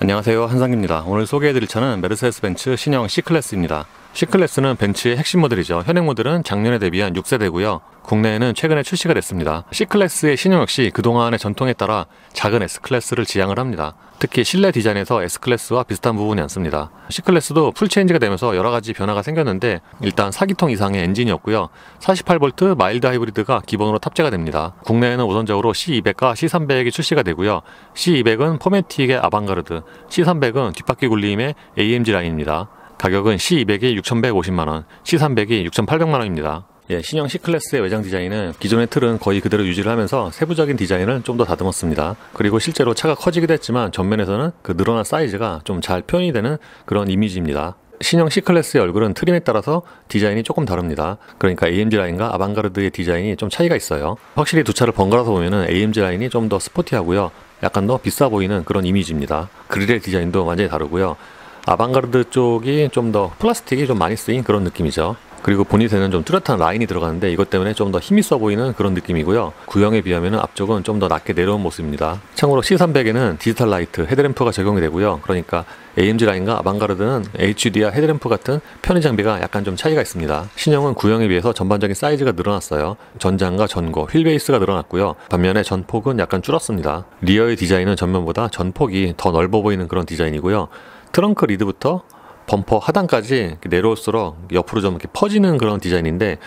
안녕하세요, 한상기입니다. 오늘 소개해드릴 차는 메르세데스 벤츠 신형 C클래스입니다. C클래스는 벤츠의 핵심 모델이죠. 현행 모델은 작년에 대비한 6세대고요. 국내에는 최근에 출시가 됐습니다. C클래스의 신형 역시 그동안의 전통에 따라 작은 S클래스를 지향을 합니다. 특히 실내 디자인에서 S클래스와 비슷한 부분이 많습니다. C클래스도 풀체인지가 되면서 여러가지 변화가 생겼는데, 일단 4기통 이상의 엔진이었고요. 48V 마일드 하이브리드가 기본으로 탑재가 됩니다. 국내에는 우선적으로 C200과 C300이 출시가 되고요. C200은 포매틱의 아방가르드, C300은 뒷바퀴 굴림의 AMG 라인입니다. 가격은 C200이 6,150만원, C300이 6,800만원입니다. 신형 C클래스의 외장 디자인은 기존의 틀은 거의 그대로 유지를 하면서 세부적인 디자인을 좀 더 다듬었습니다. 그리고 실제로 차가 커지기도 했지만 전면에서는 그 늘어난 사이즈가 좀 잘 표현이 되는 그런 이미지입니다. 신형 C클래스의 얼굴은 트림에 따라서 디자인이 조금 다릅니다. 그러니까 AMG 라인과 아방가르드의 디자인이 좀 차이가 있어요. 확실히 두 차를 번갈아서 보면은 AMG 라인이 좀 더 스포티하고요. 약간 더 비싸 보이는 그런 이미지입니다. 그릴의 디자인도 완전히 다르고요. 아방가르드 쪽이 좀 더 플라스틱이 좀 많이 쓰인 그런 느낌이죠. 그리고 보닛에는 좀 뚜렷한 라인이 들어가는데 이것 때문에 좀 더 힘있어 보이는 그런 느낌이고요. 구형에 비하면 앞쪽은 좀 더 낮게 내려온 모습입니다. 참고로 C300에는 디지털 라이트 헤드램프가 적용이 되고요. 그러니까 AMG 라인과 아방가르드는 HUD와 헤드램프 같은 편의 장비가 약간 좀 차이가 있습니다. 신형은 구형에 비해서 전반적인 사이즈가 늘어났어요. 전장과 전고, 휠베이스가 늘어났고요. 반면에 전폭은 약간 줄었습니다. 리어의 디자인은 전면보다 전폭이 더 넓어 보이는 그런 디자인이고요. 트렁크 리드부터 범퍼 하단까지 내려올수록 옆으로 좀 이렇게 퍼지는 그런 디자인인데,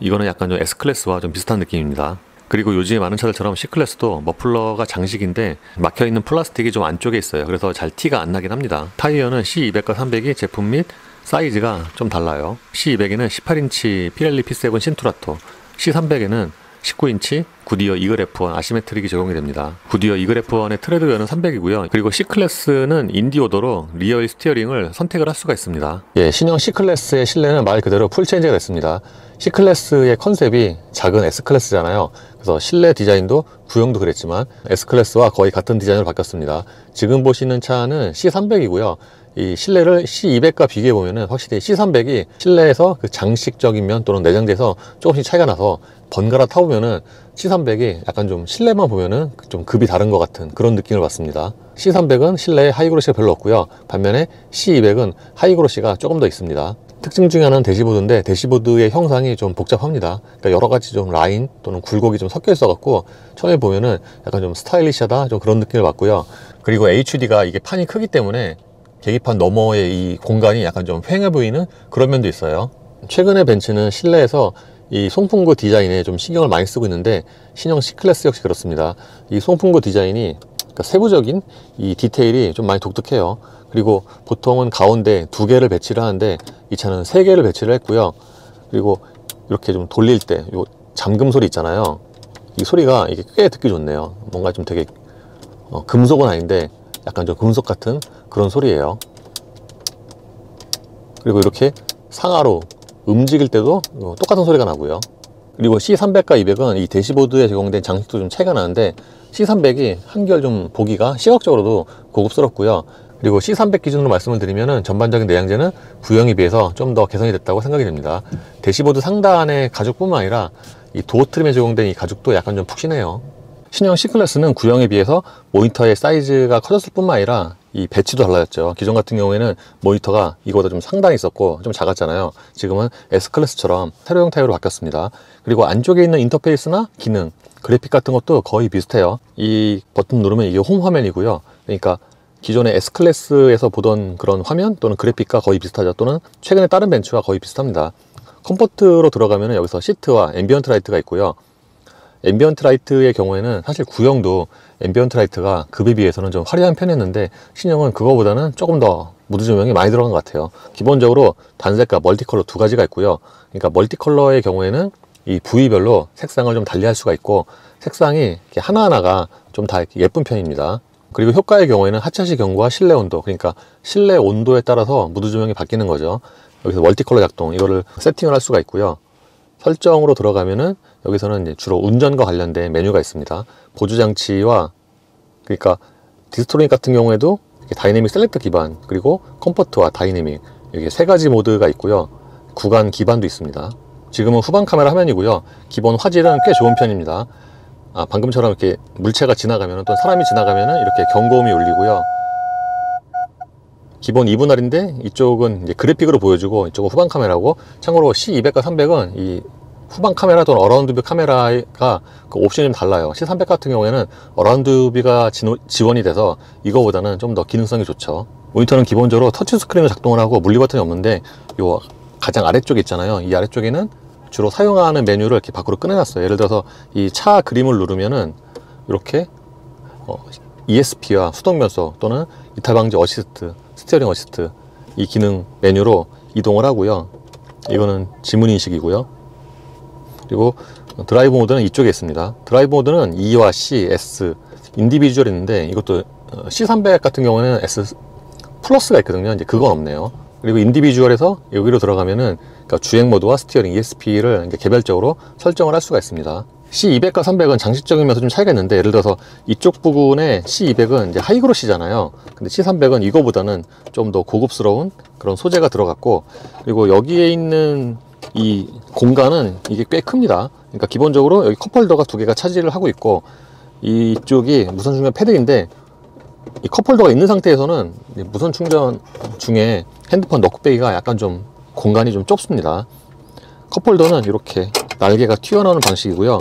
이거는 약간 좀 S클래스와 좀 비슷한 느낌입니다. 그리고 요즘에 많은 차들처럼 C클래스도 머플러가 장식인데 막혀있는 플라스틱이 좀 안쪽에 있어요. 그래서 잘 티가 안 나긴 합니다. 타이어는 C200과 300이 제품 및 사이즈가 좀 달라요. C200에는 18인치 피렐리 P7 신투라토, C300에는 19인치 구디어 이글 F1 아시메트릭이 적용이 됩니다. 구디어 이글 F1의 트레드 웨어는 300이고요. 그리고 C클래스는 인디오더로 리어 스티어링을 선택을 할 수가 있습니다. 신형 C클래스의 실내는 말 그대로 풀체인지가 됐습니다. C클래스의 컨셉이 작은 S클래스잖아요. 그래서 실내 디자인도 구형도 그랬지만 S클래스와 거의 같은 디자인으로 바뀌었습니다. 지금 보시는 차는 C300이고요. 이 실내를 C200과 비교해 보면은 확실히 C300이 실내에서 그 장식적인 면 또는 내장재에서 조금씩 차이가 나서 번갈아 타보면은 C300이 약간 좀 실내만 보면은 좀 급이 다른 것 같은 그런 느낌을 받습니다. C300은 실내에 하이그로시가 별로 없고요. 반면에 C200은 하이그로시가 조금 더 있습니다. 특징 중에 하나는 대시보드인데, 대시보드의 형상이 좀 복잡합니다. 그러니까 여러 가지 좀 라인 또는 굴곡이 좀 섞여 있어 갖고 처음에 보면은 약간 좀 스타일리시하다 좀 그런 느낌을 받고요. 그리고 HUD가 이게 판이 크기 때문에 계기판 너머의 이 공간이 약간 좀 휑해 보이는 그런 면도 있어요. 최근에 벤츠는 실내에서 이 송풍구 디자인에 좀 신경을 많이 쓰고 있는데, 신형 C클래스 역시 그렇습니다. 이 송풍구 디자인이 그러니까 세부적인 이 디테일이 좀 많이 독특해요. 그리고 보통은 가운데 2개를 배치를 하는데 이 차는 3개를 배치를 했고요. 그리고 이렇게 좀 돌릴 때 요 잠금 소리 있잖아요. 이 소리가 이게 꽤 듣기 좋네요. 뭔가 좀 되게 금속은 아닌데 약간 좀 금속 같은 그런 소리예요. 그리고 이렇게 상하로 움직일 때도 똑같은 소리가 나고요. 그리고 C300과 200은 이 대시보드에 제공된 장식도 좀 차이가 나는데, C300이 한결 좀 보기가 시각적으로도 고급스럽고요. 그리고 C300 기준으로 말씀을 드리면은 전반적인 내장재는 구형에 비해서 좀 더 개선이 됐다고 생각이 됩니다. 대시보드 상단의 가죽뿐만 아니라 이 도어 트림에 제공된 이 가죽도 약간 좀 푹신해요. 신형 C클래스는 구형에 비해서 모니터의 사이즈가 커졌을 뿐만 아니라 이 배치도 달라졌죠. 기존 같은 경우에는 모니터가 이거보다 좀 상단이 있었고 좀 작았잖아요. 지금은 S클래스처럼 세로형 타입으로 바뀌었습니다. 그리고 안쪽에 있는 인터페이스나 기능, 그래픽 같은 것도 거의 비슷해요. 이 버튼 누르면 이게 홈 화면이고요. 그러니까 기존의 S클래스에서 보던 그런 화면 또는 그래픽과 거의 비슷하죠. 또는 최근에 다른 벤츠와 거의 비슷합니다. 컴포트로 들어가면 여기서 시트와 앰비언트 라이트가 있고요. 앰비언트 라이트의 경우에는 사실 구형도 앰비언트 라이트가 급에 비해서는 좀 화려한 편이었는데, 신형은 그거보다는 조금 더 무드 조명이 많이 들어간 것 같아요. 기본적으로 단색과 멀티컬러 2가지가 있고요. 그러니까 멀티컬러의 경우에는 이 부위별로 색상을 좀 달리 할 수가 있고, 색상이 이렇게 하나하나가 좀 다 예쁜 편입니다. 그리고 효과의 경우에는 하차시 경고와 실내 온도, 그러니까 실내 온도에 따라서 무드 조명이 바뀌는 거죠. 여기서 멀티컬러 작동, 이거를 세팅을 할 수가 있고요. 설정으로 들어가면은 여기서는 이제 주로 운전과 관련된 메뉴가 있습니다. 보조 장치와, 그러니까 디스토닉 같은 경우에도 이렇게 다이내믹 셀렉터 기반, 그리고 컴포트와 다이내믹, 이렇게 3가지 모드가 있고요. 구간 기반도 있습니다. 지금은 후방 카메라 화면이고요. 기본 화질은 꽤 좋은 편입니다. 방금처럼 이렇게 물체가 지나가면, 또 사람이 지나가면 이렇게 경고음이 울리고요. 기본 2분할인데 이쪽은 이제 그래픽으로 보여주고 이쪽은 후방 카메라고, 참고로 C200과 300은 이 후방 카메라 또는 어라운드 뷰 카메라가 그 옵션이 좀 달라요. C300 같은 경우에는 어라운드 뷰가 지원이 돼서 이거보다는 좀 더 기능성이 좋죠. 모니터는 기본적으로 터치 스크린으로 작동을 하고 물리 버튼이 없는데, 요 가장 아래쪽에 있잖아요. 이 아래쪽에는 주로 사용하는 메뉴를 이렇게 밖으로 꺼내놨어요. 예를 들어서 이 차 그림을 누르면은 이렇게 ESP와 수동 변속 또는 이탈 방지 어시스트, 스티어링 어시스트, 이 기능 메뉴로 이동을 하고요. 이거는 지문 인식이고요. 그리고 드라이브 모드는 이쪽에 있습니다. 드라이브 모드는 E와 C, S, 인디비주얼 있는데, 이것도 C300 같은 경우는 S 플러스가 있거든요. 이제 그건 없네요. 그리고 인디비주얼에서 여기로 들어가면은, 그러니까 주행 모드와 스티어링, ESP를 개별적으로 설정을 할 수가 있습니다. C200과 300은 장식적인 면에서 좀 차이가 있는데, 예를 들어서 이쪽 부분에 C200은 이제 하이그로시잖아요. 근데 C300은 이거보다는 좀 더 고급스러운 그런 소재가 들어갔고, 그리고 여기에 있는 이 공간은 이게 꽤 큽니다. 그러니까 기본적으로 여기 컵홀더가 두 개가 차지를 하고 있고, 이쪽이 무선 충전 패드인데, 이 컵홀더가 있는 상태에서는 무선 충전 중에 핸드폰 넣고 빼기가 약간 좀 공간이 좀 좁습니다. 컵홀더는 이렇게 날개가 튀어나오는 방식이고요.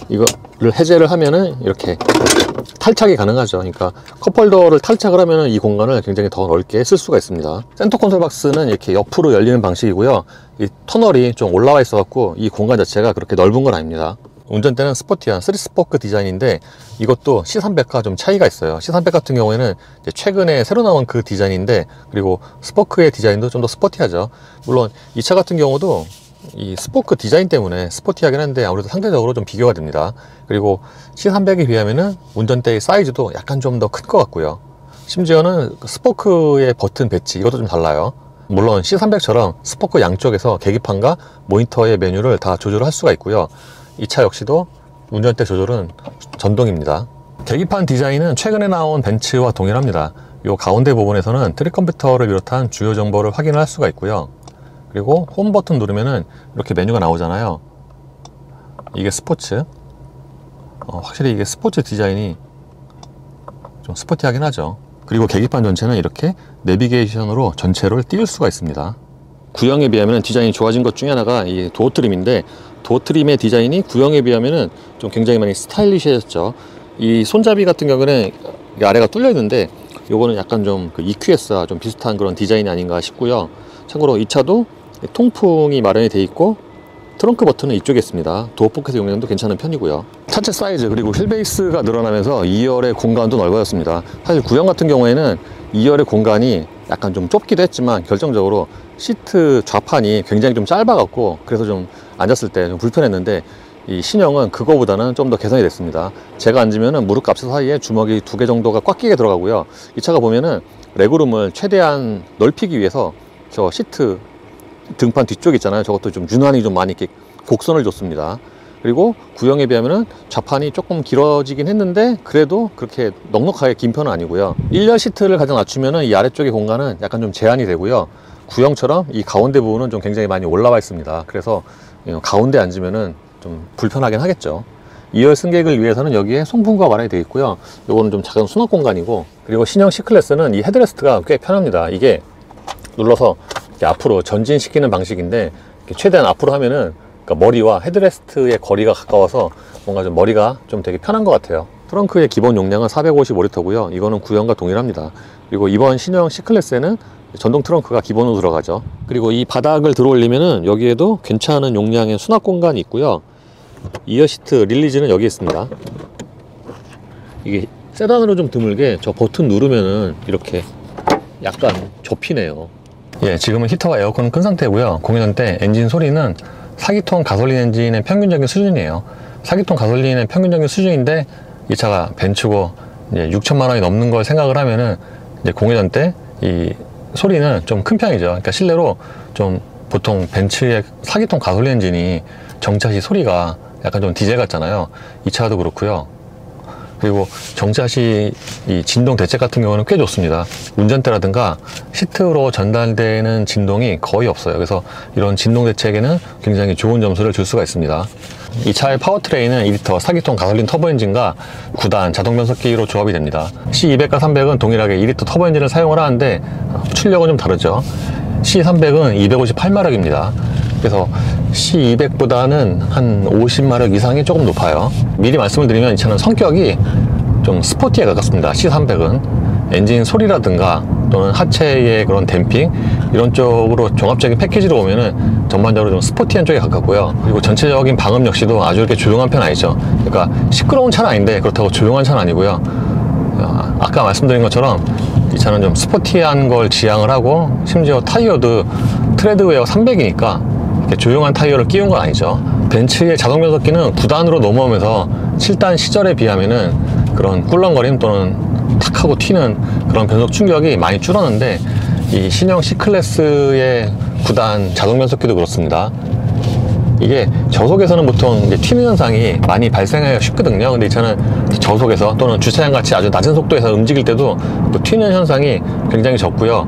이거를 해제를 하면은 이렇게 탈착이 가능하죠. 그러니까 컵홀더를 탈착을 하면은 이 공간을 굉장히 더 넓게 쓸 수가 있습니다. 센터 콘솔 박스는 이렇게 옆으로 열리는 방식이고요. 이 터널이 좀 올라와 있어 갖고 이 공간 자체가 그렇게 넓은 건 아닙니다. 운전대는 스포티한 3스포크 디자인인데, 이것도 C300과 좀 차이가 있어요. C300 같은 경우에는 이제 최근에 새로 나온 그 디자인인데, 그리고 스포크의 디자인도 좀 더 스포티하죠. 물론 이 차 같은 경우도 이 스포크 디자인 때문에 스포티하긴 한데 아무래도 상대적으로 좀 비교가 됩니다. 그리고 C300에 비하면은 운전대의 사이즈도 약간 좀 더 큰 것 같고요. 심지어는 스포크의 버튼 배치, 이것도 좀 달라요. 물론 C300처럼 스포크 양쪽에서 계기판과 모니터의 메뉴를 다 조절할 수가 있고요. 이 차 역시도 운전대 조절은 전동입니다. 계기판 디자인은 최근에 나온 벤츠와 동일합니다. 이 가운데 부분에서는 트랙 컴퓨터를 비롯한 주요 정보를 확인할 수가 있고요. 그리고 홈 버튼 누르면은 이렇게 메뉴가 나오잖아요. 이게 스포츠. 확실히 이게 스포츠 디자인이 좀 스포티하긴 하죠. 그리고 계기판 전체는 이렇게 내비게이션으로 전체를 띄울 수가 있습니다. 구형에 비하면 디자인이 좋아진 것 중에 하나가 이 도어 트림인데, 도어 트림의 디자인이 구형에 비하면은 좀 굉장히 많이 스타일리시해졌죠. 이 손잡이 같은 경우는 아래가 뚫려 있는데, 요거는 약간 좀 그 EQS와 좀 비슷한 그런 디자인이 아닌가 싶고요. 참고로 이 차도 통풍이 마련이 돼 있고, 트렁크 버튼은 이쪽에 있습니다. 도어 포켓 용량도 괜찮은 편이고요. 차체 사이즈 그리고 휠베이스가 늘어나면서 2열의 공간도 넓어졌습니다. 사실 구형 같은 경우에는 2열의 공간이 약간 좀 좁기도 했지만, 결정적으로 시트 좌판이 굉장히 좀 짧아갖고 그래서 좀 앉았을 때 좀 불편했는데, 이 신형은 그거보다는 좀 더 개선이 됐습니다. 제가 앉으면은 무릎 값 사이에 주먹이 2개 정도가 꽉 끼게 들어가고요. 이 차가 보면은 레그룸을 최대한 넓히기 위해서 저 시트 등판 뒤쪽 있잖아요. 저것도 좀 유난히 좀 많이 이렇게 곡선을 줬습니다. 그리고 구형에 비하면은 좌판이 조금 길어지긴 했는데, 그래도 그렇게 넉넉하게 긴 편은 아니고요. 1열 시트를 가장 낮추면은 이 아래쪽의 공간은 약간 좀 제한이 되고요. 구형처럼 이 가운데 부분은 좀 굉장히 많이 올라와 있습니다. 그래서 가운데 앉으면은 좀 불편하긴 하겠죠. 2열 승객을 위해서는 여기에 송풍구가 마련이 되어 있고요. 요거는 좀 작은 수납 공간이고, 그리고 신형 C클래스는 이 헤드레스트가 꽤 편합니다. 이게 눌러서 이렇게 앞으로 전진시키는 방식인데, 최대한 앞으로 하면은 그러니까 머리와 헤드레스트의 거리가 가까워서 뭔가 좀 머리가 좀 되게 편한 것 같아요. 트렁크의 기본 용량은 455리터고요. 이거는 구형과 동일합니다. 그리고 이번 신형 C클래스에는 전동 트렁크가 기본으로 들어가죠. 그리고 이 바닥을 들어 올리면은 여기에도 괜찮은 용량의 수납 공간이 있고요. 2열 시트 릴리즈는 여기 있습니다. 이게 세단으로 좀 드물게 저 버튼 누르면은 이렇게 약간 접히네요. 예, 지금은 히터와 에어컨은 끈 상태고요. 공연전 때 엔진 소리는 4기통 가솔린 엔진의 평균적인 수준이에요. 4기통 가솔린의 평균적인 수준인데, 이 차가 벤츠고 이제 6천만 원이 넘는 걸 생각을 하면은 이제 공연전 때 이 소리는 좀 큰 편이죠. 그러니까 실내로 좀 보통 벤츠의 4기통 가솔린 엔진이 정차시 소리가 약간 좀 디젤 같잖아요. 이 차도 그렇고요. 그리고 정차시 이 진동 대책 같은 경우는 꽤 좋습니다. 운전대라든가 시트로 전달되는 진동이 거의 없어요. 그래서 이런 진동 대책에는 굉장히 좋은 점수를 줄 수가 있습니다. 이 차의 파워트레인은 2리터 4기통 가솔린 터보 엔진과 9단 자동 변속기로 조합이 됩니다. C200과 300은 동일하게 2리터 터보 엔진을 사용을 하는데 출력은 좀 다르죠. C300은 258마력입니다. 그래서 C200보다는 한 50마력 이상이 조금 높아요. 미리 말씀을 드리면 이 차는 성격이 좀 스포티에 가깝습니다. C300은 엔진 소리라든가 또는 하체의 그런 댐핑 이런 쪽으로 종합적인 패키지로 보면은 전반적으로 좀 스포티한 쪽에 가깝고요. 그리고 전체적인 방음 역시도 아주 이렇게 조용한 편 아니죠. 그러니까 시끄러운 차는 아닌데 그렇다고 조용한 차는 아니고요. 아까 말씀드린 것처럼 이 차는 좀 스포티한 걸 지향을 하고, 심지어 타이어도 트레드웨어 300이니까 이렇게 조용한 타이어를 끼운 건 아니죠. 벤츠의 자동 변속기는 9단으로 넘어오면서 7단 시절에 비하면은 그런 꿀렁거림 또는 탁 하고 튀는 그런 변속 충격이 많이 줄었는데, 이 신형 C클래스의 9단 자동 변속기도 그렇습니다. 이게 저속에서는 보통 이제 튀는 현상이 많이 발생하기가 쉽거든요. 근데 이 차는 저속에서 또는 주차장 같이 아주 낮은 속도에서 움직일 때도 그 튀는 현상이 굉장히 적고요.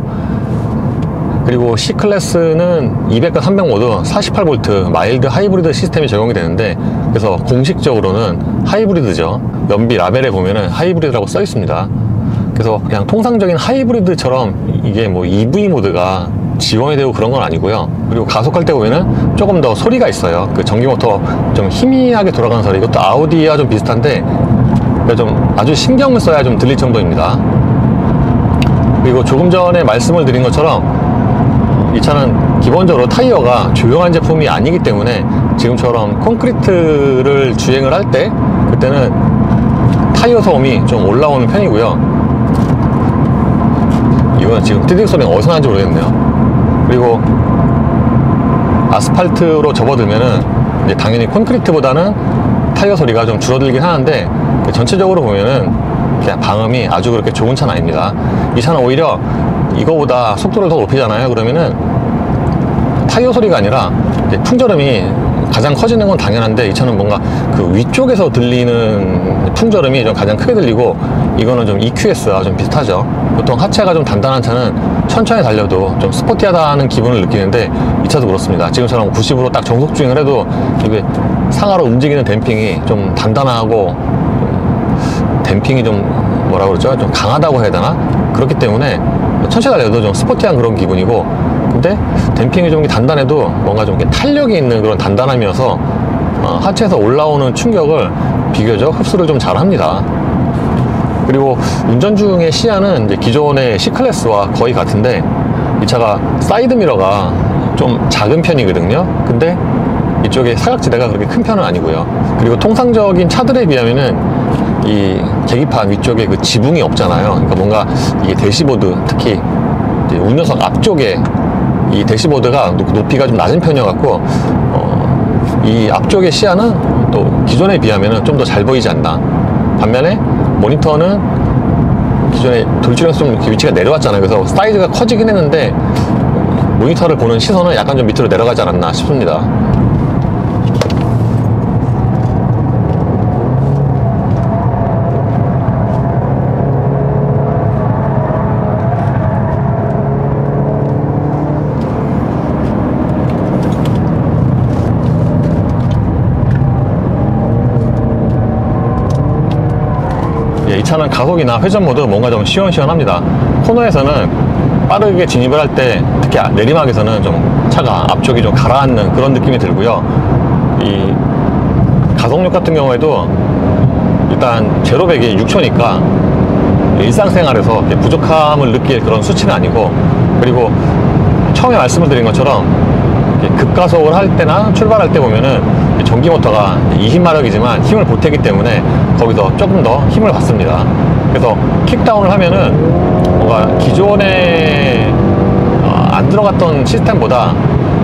그리고 C클래스는 200과 300 모두 48V 마일드 하이브리드 시스템이 적용이 되는데, 그래서 공식적으로는 하이브리드죠. 연비 라벨에 보면은 하이브리드라고 써 있습니다. 그래서 그냥 통상적인 하이브리드처럼 이게 뭐 EV 모드가 지원이 되고 그런 건 아니고요. 그리고 가속할 때 보면은 조금 더 소리가 있어요. 그 전기 모터 좀 희미하게 돌아가는 소리, 이것도 아우디와 좀 비슷한데 좀 아주 신경을 써야 좀 들릴 정도입니다. 그리고 조금 전에 말씀을 드린 것처럼 이 차는 기본적으로 타이어가 조용한 제품이 아니기 때문에 지금처럼 콘크리트를 주행을 할 때 그때는 타이어 소음이 좀 올라오는 편이고요. 이건 지금 띠딩 소리가 어디서 나는지 모르겠네요. 그리고 아스팔트로 접어들면은 이제 당연히 콘크리트보다는 타이어 소리가 좀 줄어들긴 하는데, 전체적으로 보면은 그냥 방음이 아주 그렇게 좋은 차는 아닙니다. 이 차는 오히려 이거보다 속도를 더 높이잖아요. 그러면은 타이어 소리가 아니라 풍절음이 가장 커지는 건 당연한데, 이 차는 뭔가 그 위쪽에서 들리는 풍절음이 좀 가장 크게 들리고, 이거는 좀 EQS와 좀 비슷하죠. 보통 하체가 좀 단단한 차는 천천히 달려도 좀 스포티하다는 기분을 느끼는데, 이 차도 그렇습니다. 지금처럼 90으로 딱 정속 주행을 해도 이게 상하로 움직이는 댐핑이 좀 단단하고, 댐핑이 좀 뭐라 그러죠? 좀 강하다고 해야 되나? 그렇기 때문에 천천히 달려도 좀 스포티한 그런 기분이고, 근데 댐핑이 좀 단단해도 뭔가 좀 탄력이 있는 그런 단단함이어서 하체에서 올라오는 충격을 비교적 흡수를 좀 잘합니다. 그리고 운전 중의 시야는 이제 기존의 C클래스와 거의 같은데, 이 차가 사이드 미러가 좀 작은 편이거든요. 근데 이쪽에 사각지대가 그렇게 큰 편은 아니고요. 그리고 통상적인 차들에 비하면은 이 계기판 위쪽에 그 지붕이 없잖아요. 그러니까 뭔가 이게 대시보드, 특히 이제 운전석 앞쪽에 이 대시보드가 높이가 좀 낮은 편이어갖고 이 앞쪽의 시야는 또 기존에 비하면은 좀 더 잘 보이지 않나. 반면에 모니터는 기존에 돌출형에서 좀 이렇게 위치가 내려왔잖아요. 그래서 사이즈가 커지긴 했는데 모니터를 보는 시선은 약간 좀 밑으로 내려가지 않았나 싶습니다. 이 차는 가속이나 회전 모드 뭔가 좀 시원시원합니다. 코너에서는 빠르게 진입을 할 때, 특히 내리막에서는 좀 차가 앞쪽이 좀 가라앉는 그런 느낌이 들고요. 이 가속력 같은 경우에도 일단 제로백이 6초니까 일상생활에서 부족함을 느낄 그런 수치는 아니고, 그리고 처음에 말씀을 드린 것처럼 급가속을 할 때나 출발할 때 보면은 전기 모터가 20마력이지만 힘을 보태기 때문에 거기서 조금 더 힘을 받습니다. 그래서 킥다운을 하면은 뭔가 기존에 안 들어갔던 시스템보다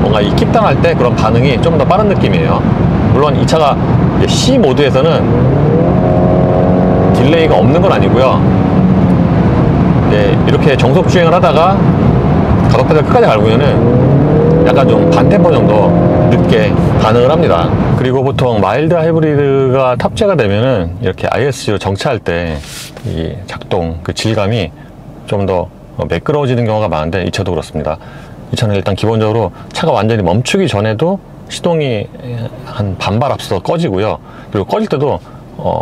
뭔가 이 킥다운 할 때 그런 반응이 좀 더 빠른 느낌이에요. 물론 이 차가 C 모드에서는 딜레이가 없는 건 아니고요. 이렇게 정속 주행을 하다가 가속 페달 끝까지 밟으면은 약간 좀 반템포 정도 늦게 반응을 합니다. 그리고 보통 마일드 하이브리드가 탑재가 되면은 이렇게 ISG로 정차할 때 이 작동 그 질감이 좀 더 매끄러워지는 경우가 많은데, 이 차도 그렇습니다. 이 차는 일단 기본적으로 차가 완전히 멈추기 전에도 시동이 한 반발 앞서서 꺼지고요. 그리고 꺼질 때도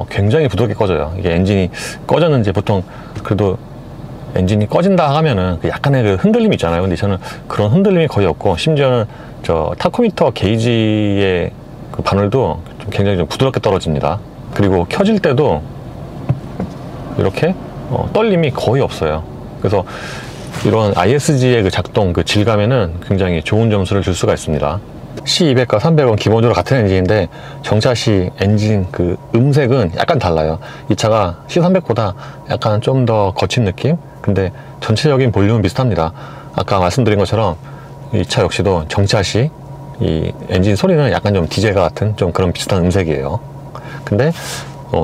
굉장히 부드럽게 꺼져요. 이게 엔진이 꺼졌는지 보통 그래도 엔진이 꺼진다 하면은 약간의 그 흔들림이 있잖아요. 근데 저는 그런 흔들림이 거의 없고, 심지어는 저 타코미터 게이지의 그 바늘도 좀 굉장히 좀 부드럽게 떨어집니다. 그리고 켜질 때도 이렇게 떨림이 거의 없어요. 그래서 이런 ISG의 그 작동 그 질감에는 굉장히 좋은 점수를 줄 수가 있습니다. C200과 300은 기본적으로 같은 엔진인데 정차시 엔진 그 음색은 약간 달라요. 이 차가 C300보다 약간 좀 더 거친 느낌? 근데 전체적인 볼륨은 비슷합니다. 아까 말씀드린 것처럼 이 차 역시도 정차시 이 엔진 소리는 약간 좀 디젤과 같은 좀 그런 비슷한 음색이에요. 근데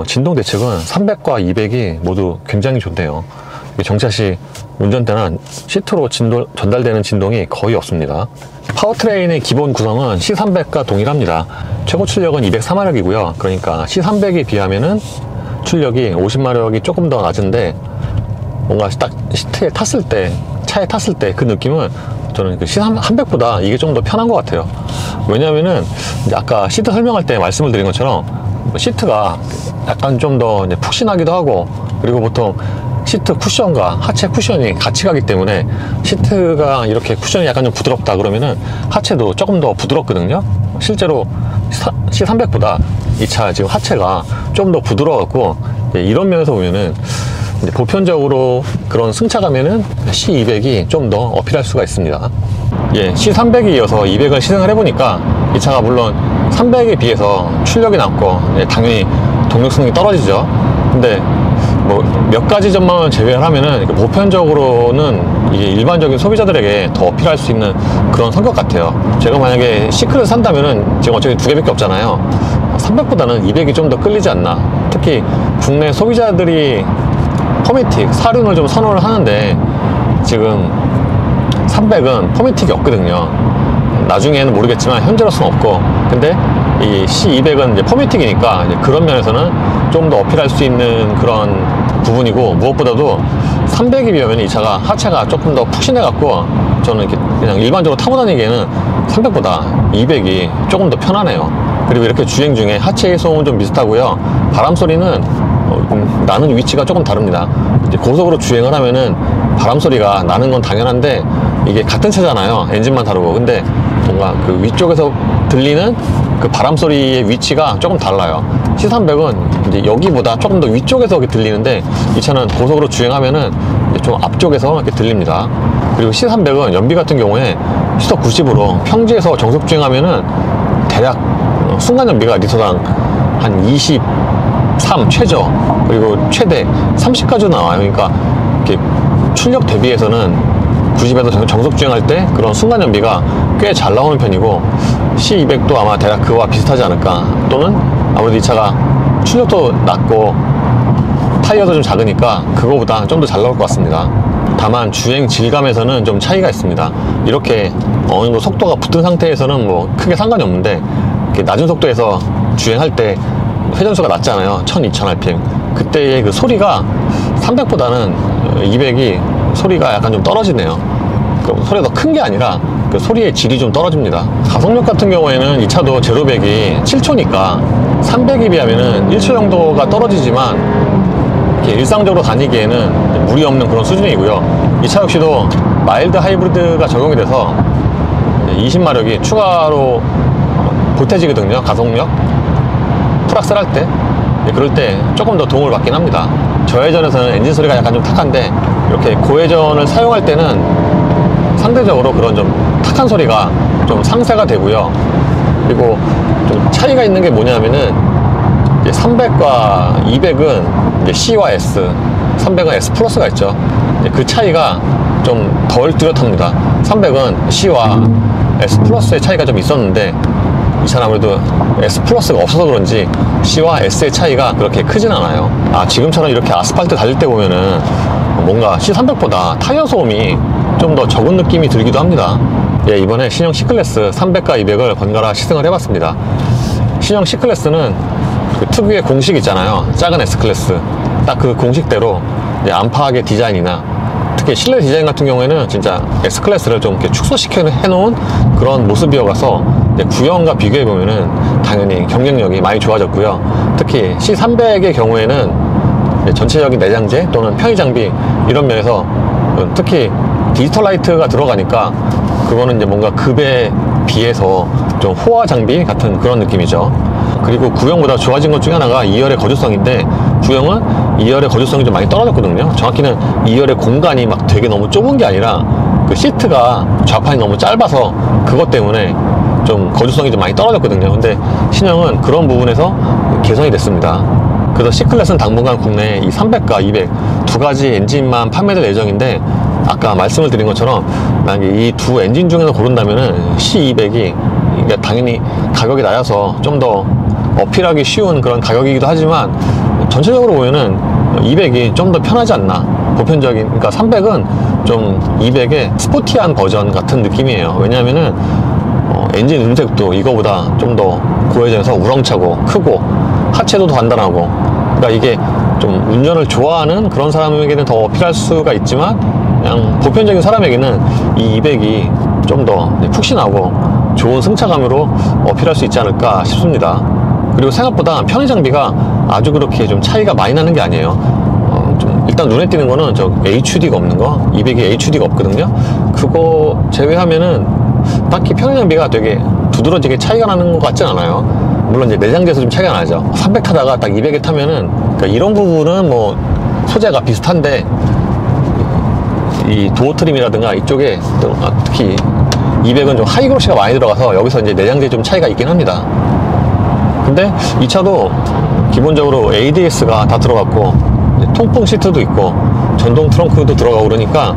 진동 대책은 300과 200이 모두 굉장히 좋네요. 정차시 운전대는 시트로 전달되는 진동이 거의 없습니다. 파워트레인의 기본 구성은 C300과 동일합니다. 최고 출력은 204마력이고요. 그러니까 C300에 비하면은 출력이 50마력이 조금 더 낮은데, 뭔가 딱 시트에 탔을 때, 차에 탔을 때 그 느낌은 저는 그 C300보다 이게 좀 더 편한 것 같아요. 왜냐면은 이제 아까 시트 설명할 때 말씀을 드린 것처럼 시트가 약간 좀 더 푹신하기도 하고, 그리고 보통 시트 쿠션과 하체 쿠션이 같이 가기 때문에 시트가 이렇게 쿠션이 약간 좀 부드럽다 그러면은 하체도 조금 더 부드럽거든요. 실제로 C300보다 이 차 지금 하체가 좀 더 부드러워갖고, 이런 면에서 보면은 이제 보편적으로 그런 승차감에는 C200이 좀 더 어필할 수가 있습니다. C300에 이어서 200을 시승을 해보니까 이 차가 물론 300에 비해서 출력이 낮고 당연히 동력 성능이 떨어지죠. 근데 뭐 몇 가지 점만 제외를 하면은 보편적으로는 이게 일반적인 소비자들에게 더 어필할 수 있는 그런 성격 같아요. 제가 만약에 C클래스 산다면은 지금 어차피 두 개밖에 없잖아요. 300보다는 200이 좀 더 끌리지 않나. 특히 국내 소비자들이 포매틱, 사륜을 좀 선호를 하는데 지금 300은 포매틱이 없거든요. 나중에는 모르겠지만 현재로서는 없고, 근데 이 C200은 이제 포매틱이니까 이제 그런 면에서는 좀 더 어필할 수 있는 그런 부분이고, 무엇보다도 300에 비하면 이 차가 하체가 조금 더 푹신해 갖고 저는 이렇게 그냥 일반적으로 타고 다니기에는 300보다 200이 조금 더 편하네요. 그리고 이렇게 주행 중에 하체 해소음은 좀 비슷하고요. 바람 소리는 나는 위치가 조금 다릅니다. 이제 고속으로 주행을 하면은 바람 소리가 나는 건 당연한데 이게 같은 차잖아요. 엔진만 다르고. 근데 뭔가 그 위쪽에서 들리는 그 바람 소리의 위치가 조금 달라요. C300은 이제 여기보다 조금 더 위쪽에서 이렇게 들리는데, 이 차는 고속으로 주행하면은 이제 좀 앞쪽에서 이렇게 들립니다. 그리고 C300은 연비 같은 경우에 시속 90으로 평지에서 정속 주행하면은 대략 순간 연비가 리터당 한 23 최저, 그리고 최대 30까지 나와요. 그러니까 이렇게 출력 대비해서는 90에서 정속 주행할 때 그런 순간 연비가 꽤 잘 나오는 편이고, C200도 아마 대략 그와 비슷하지 않을까. 또는 아무래도 이 차가 출력도 낮고 타이어도 좀 작으니까 그거보다 좀 더 잘 나올 것 같습니다. 다만 주행 질감에서는 좀 차이가 있습니다. 이렇게 어느 정도 속도가 붙은 상태에서는 뭐 크게 상관이 없는데, 이렇게 낮은 속도에서 주행할 때 회전수가 낮잖아요. 1200rpm. 그때의 그 소리가 300보다는 200이 소리가 약간 좀 떨어지네요. 소리가 더 큰 게 아니라 그 소리의 질이 좀 떨어집니다. 가속력 같은 경우에는 이 차도 제로백이 7초니까 300에 비하면은 1초 정도가 떨어지지만 이렇게 일상적으로 다니기에는 무리 없는 그런 수준이고요. 이 차 역시도 마일드 하이브리드가 적용이 돼서 20마력이 추가로 보태지거든요. 가속력 풀악셀 할 때, 그럴 때 조금 더 도움을 받긴 합니다. 저회전에서는 엔진 소리가 약간 좀 탁한데, 이렇게 고회전을 사용할 때는 상대적으로 그런 좀 탁한 소리가 좀 상쇄가 되고요. 그리고 좀 차이가 있는 게 뭐냐면은 300과 200은 이제 C와 S, 300은 S 플러스가 있죠. 그 차이가 좀 덜 뚜렷합니다. 300은 C와 S 플러스의 차이가 좀 있었는데, 이 차는 아무래도 S 플러스가 없어서 그런지 C와 S의 차이가 그렇게 크진 않아요. 지금처럼 이렇게 아스팔트 달릴 때 보면은 뭔가 C300보다 타이어 소음이 좀 더 적은 느낌이 들기도 합니다. 이번에 신형 C클래스 300과 200을 번갈아 시승을 해봤습니다. 신형 C클래스는 그 특유의 공식 있잖아요. 작은 S클래스. 딱 그 공식대로 안파하게 디자인이나, 특히 실내 디자인 같은 경우에는 진짜 S클래스를 좀 이렇게 축소시켜 해놓은 그런 모습이어서 구형과 비교해 보면은 당연히 경쟁력이 많이 좋아졌고요. 특히 C300의 경우에는 전체적인 내장재 또는 편의 장비 이런 면에서 특히 디지털 라이트가 들어가니까 그거는 이제 뭔가 급에 비해서 좀 호화 장비 같은 그런 느낌이죠. 그리고 구형보다 좋아진 것 중에 하나가 2열의 거주성인데, 구형은 2열의 거주성이 좀 많이 떨어졌거든요. 정확히는 2열의 공간이 막 되게 너무 좁은 게 아니라 그 시트가 좌판이 너무 짧아서 그것 때문에 좀 거주성이 좀 많이 떨어졌거든요. 근데 신형은 그런 부분에서 개선이 됐습니다. 그래서 C클래스는 당분간 국내에 이 300과 200 두 가지 엔진만 판매될 예정인데, 아까 말씀을 드린 것처럼 만약에 이 두 엔진 중에서 고른다면은 C200이 당연히 가격이 낮아서 좀 더 어필하기 쉬운 그런 가격이기도 하지만, 전체적으로 보면은 200이 좀 더 편하지 않나. 보편적인, 그러니까 300은 좀 200의 스포티한 버전 같은 느낌이에요. 왜냐하면은 엔진 음색도 이거보다 좀 더 고해져서 우렁차고 크고 하체도 더 단단하고, 그러니까 이게 좀 운전을 좋아하는 그런 사람에게는 더 어필할 수가 있지만, 그냥 보편적인 사람에게는 이 200이 좀 더 푹신하고 좋은 승차감으로 어필할 수 있지 않을까 싶습니다. 그리고 생각보다 편의 장비가 아주 그렇게 좀 차이가 많이 나는 게 아니에요. 좀 일단 눈에 띄는 거는 저 HUD가 없는 거, 200이 HUD가 없거든요. 그거 제외하면은 딱히 편의 장비가 되게 두드러지게 차이가 나는 것 같진 않아요. 물론 이제 내장재에서 좀 차이가 나죠. 300 타다가 딱 200에 타면은, 그러니까 이런 부분은 뭐 소재가 비슷한데 이 도어 트림이라든가 이쪽에 특히 200은 좀 하이그로시가 많이 들어가서 여기서 이제 내장재에 좀 차이가 있긴 합니다. 근데 이 차도 기본적으로 ADS가 다 들어갔고 통풍 시트도 있고 전동 트렁크도 들어가고 그러니까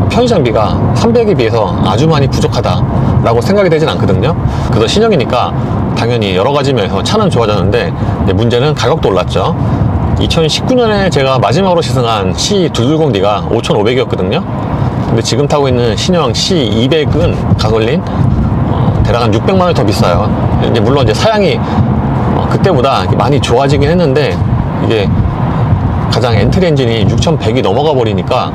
편의 장비가 300에 비해서 아주 많이 부족하다 라고 생각이 되진 않거든요. 그래서 신형이니까 당연히 여러 가지 면에서 차는 좋아졌는데, 문제는 가격도 올랐죠. 2019년에 제가 마지막으로 시승한 C220D가 5,500이었거든요. 근데 지금 타고 있는 신형 C200은 가솔린 대략 한 600만원 더 비싸요. 이제 물론 이제 사양이 그때보다 많이 좋아지긴 했는데, 이게 가장 엔트리 엔진이 6100이 넘어가 버리니까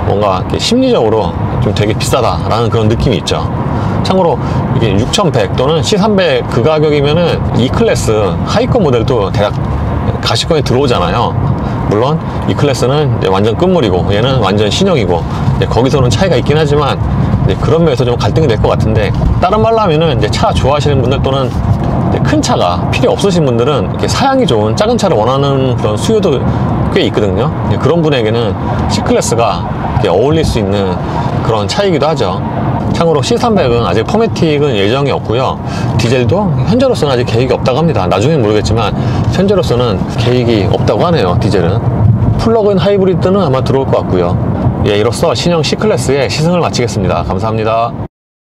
뭔가 심리적으로 좀 되게 비싸다라는 그런 느낌이 있죠. 참고로 이게 6100 또는 C300 그 가격이면은 E클래스 하위권 모델도 대략 가시권에 들어오잖아요. 물론 E클래스는 완전 끝물이고 얘는 완전 신형이고, 거기서는 차이가 있긴 하지만 그런 면에서 좀 갈등이 될 것 같은데, 다른 말로 하면은 이제 차 좋아하시는 분들 또는 큰 차가 필요 없으신 분들은 이렇게 사양이 좋은 작은 차를 원하는 그런 수요도 꽤 있거든요. 그런 분에게는 C클래스가 어울릴 수 있는 그런 차이기도 하죠. 참고로 C300은 아직 포매틱은 예정이 없고요. 디젤도 현재로서는 아직 계획이 없다고 합니다. 나중엔 모르겠지만 현재로서는 계획이 없다고 하네요. 디젤은. 플러그인 하이브리드는 아마 들어올 것 같고요. 예, 이로써 신형 C클래스의 시승을 마치겠습니다. 감사합니다.